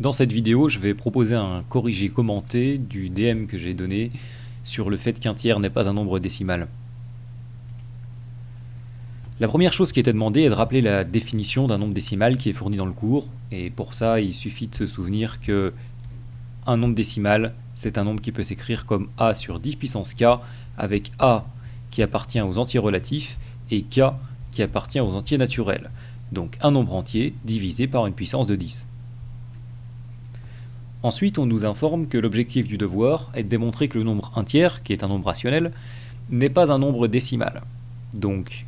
Dans cette vidéo, je vais proposer un corrigé commenté du DM que j'ai donné sur le fait qu'un tiers n'est pas un nombre décimal. La première chose qui était demandée est de rappeler la définition d'un nombre décimal qui est fournie dans le cours, et pour ça il suffit de se souvenir que un nombre décimal, c'est un nombre qui peut s'écrire comme a sur 10 puissance k, avec a qui appartient aux entiers relatifs et k qui appartient aux entiers naturels. Donc un nombre entier divisé par une puissance de 10. Ensuite, on nous informe que l'objectif du devoir est de démontrer que le nombre un tiers, qui est un nombre rationnel, n'est pas un nombre décimal. Donc,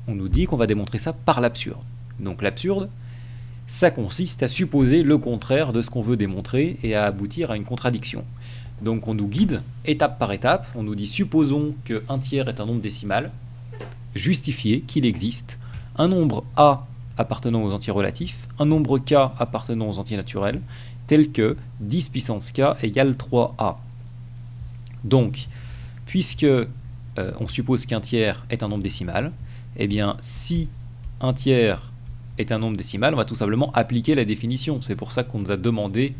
on nous dit qu'on va démontrer ça par l'absurde. Donc l'absurde, ça consiste à supposer le contraire de ce qu'on veut démontrer et à aboutir à une contradiction. Donc on nous guide étape par étape, on nous dit supposons que 1 tiers est un nombre décimal, justifier qu'il existe un nombre a appartenant aux entiers relatifs, un nombre k appartenant aux entiers naturels, tel que 10 puissance k égale 3a. Donc, puisque on suppose qu'un tiers est un nombre décimal, eh bien si un tiers est un nombre décimal, on va tout simplement appliquer la définition. C'est pour ça qu'on nous a demandé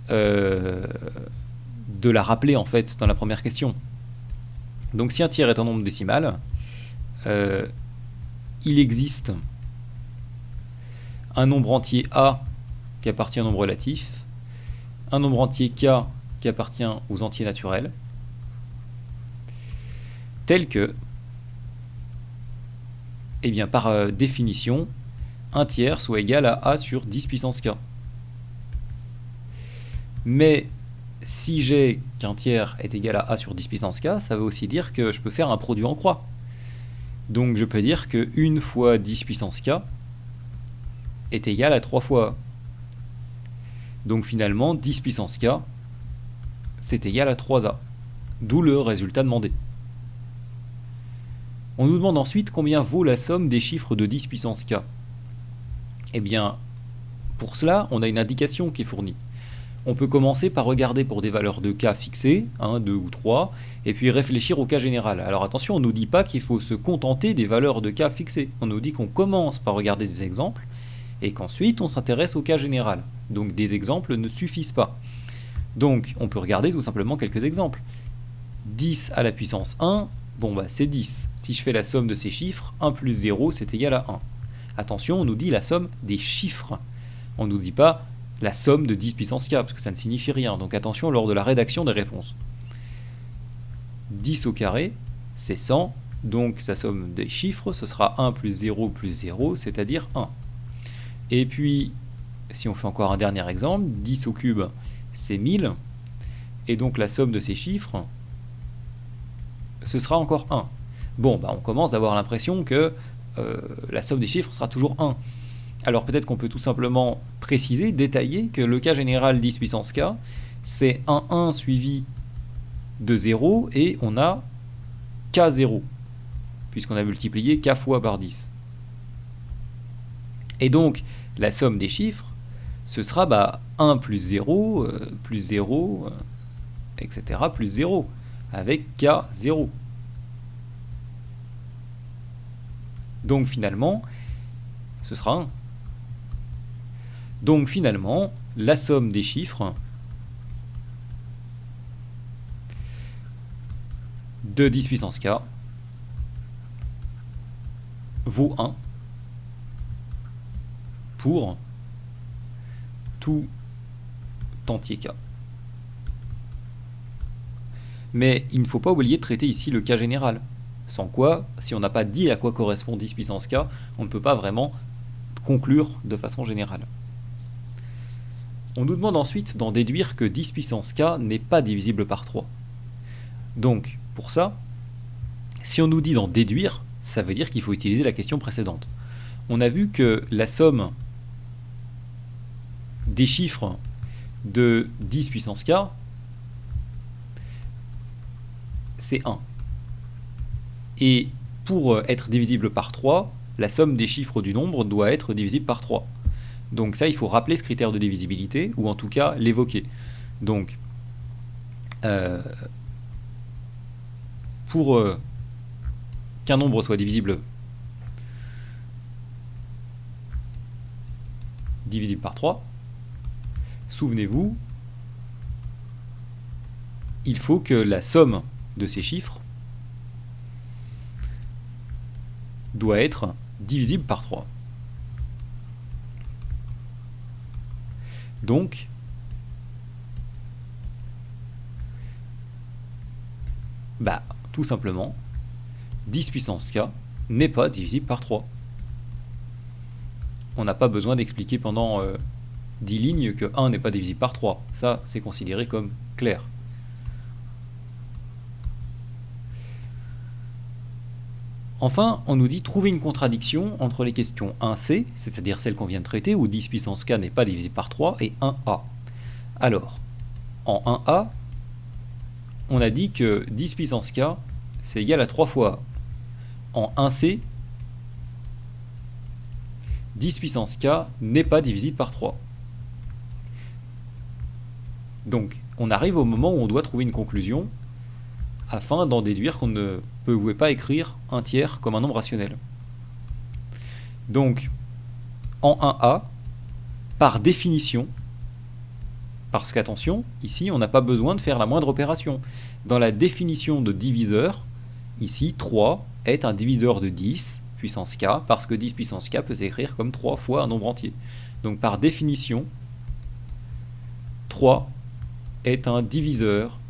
de la rappeler en fait dans la première question. Donc si un tiers est un nombre décimal, il existe un nombre entier a qui appartient au nombre relatif, un nombre entier k qui appartient aux entiers naturels, tel que, eh bien, par définition, 1 tiers soit égal à a sur 10 puissance k. Mais si j'ai qu'un tiers est égal à a sur 10 puissance k, ça veut aussi dire que je peux faire un produit en croix. Donc je peux dire que 1 fois 10 puissance k est égal à 3 fois a. Donc finalement, 10 puissance k, c'est égal à 3a. D'où le résultat demandé. On nous demande ensuite combien vaut la somme des chiffres de 10 puissance k. Eh bien, pour cela, on a une indication qui est fournie. On peut commencer par regarder pour des valeurs de k fixées, 1, 2 ou 3, et puis réfléchir au cas général. Alors attention, on ne nous dit pas qu'il faut se contenter des valeurs de k fixées. On nous dit qu'on commence par regarder des exemples, et qu'ensuite on s'intéresse au cas général. Donc des exemples ne suffisent pas. Donc on peut regarder tout simplement quelques exemples. 10 à la puissance 1, bon bah c'est 10. Si je fais la somme de ces chiffres, 1 plus 0 c'est égal à 1. Attention, on nous dit la somme des chiffres. On ne nous dit pas la somme de 10 puissance k, parce que ça ne signifie rien. Donc attention lors de la rédaction des réponses. 10 au carré, c'est 100. Donc sa somme des chiffres, ce sera 1 plus 0, c'est-à-dire 1. Et puis, si on fait encore un dernier exemple, 10 au cube, c'est 1000. Et donc la somme de ces chiffres, ce sera encore 1. Bon, bah on commence à avoir l'impression que la somme des chiffres sera toujours 1. Alors peut-être qu'on peut tout simplement préciser, détailler que le cas général 10 puissance k, c'est un 1 suivi de 0 et on a k0, puisqu'on a multiplié k fois par 10. Et donc, la somme des chiffres, ce sera 1 plus 0, etc., plus 0, avec k0. Donc finalement, ce sera 1. Donc finalement, la somme des chiffres de 10 puissance k vaut 1 pour tout entier k. Mais il ne faut pas oublier de traiter ici le cas général. Sans quoi, si on n'a pas dit à quoi correspond 10 puissance k, on ne peut pas vraiment conclure de façon générale. On nous demande ensuite d'en déduire que 10 puissance k n'est pas divisible par 3. Donc, pour ça, si on nous dit d'en déduire, ça veut dire qu'il faut utiliser la question précédente. On a vu que la somme des chiffres de 10 puissance k, c'est 1. Et pour être divisible par 3, la somme des chiffres du nombre doit être divisible par 3. Donc ça, il faut rappeler ce critère de divisibilité, ou en tout cas l'évoquer. Donc, pour qu'un nombre soit divisible par 3, souvenez-vous, il faut que la somme de ces chiffres doit être divisible par 3. Donc, tout simplement, 10 puissance k n'est pas divisible par 3. On n'a pas besoin d'expliquer pendant 10 lignes que 1 n'est pas divisible par 3. Ça, c'est considéré comme clair. Enfin, on nous dit trouver une contradiction entre les questions 1c, c'est-à-dire celle qu'on vient de traiter, où 10 puissance k n'est pas divisible par 3, et 1a. Alors, en 1a, on a dit que 10 puissance k, c'est égal à 3 fois a. En 1c, 10 puissance k n'est pas divisible par 3. Donc, on arrive au moment où on doit trouver une conclusion afin d'en déduire qu'on ne pouvait pas écrire un tiers comme un nombre rationnel. Donc, en 1a, par définition, parce qu'attention, ici, on n'a pas besoin de faire la moindre opération. Dans la définition de diviseur, ici, 3 est un diviseur de 10 puissance k, parce que 10 puissance k peut s'écrire comme 3 fois un nombre entier. Donc, par définition, 3 est un diviseur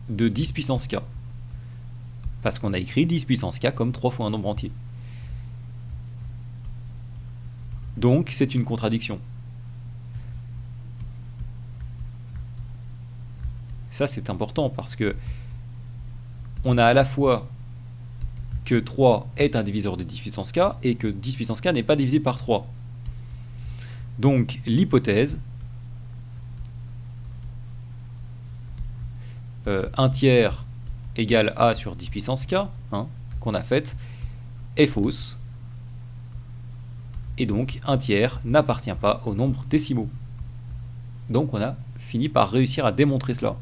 de 10 puissance k. Parce qu'on a écrit 10 puissance k comme 3 fois un nombre entier. Donc, c'est une contradiction. Ça, c'est important parce que on a à la fois que 3 est un diviseur de 10 puissance k et que 10 puissance k n'est pas divisé par 3. Donc, l'hypothèse 1 tiers égale a sur 10 puissance k, qu'on a faite, est fausse. Et donc, 1 tiers n'appartient pas aux nombres décimaux. Donc, on a fini par réussir à démontrer cela.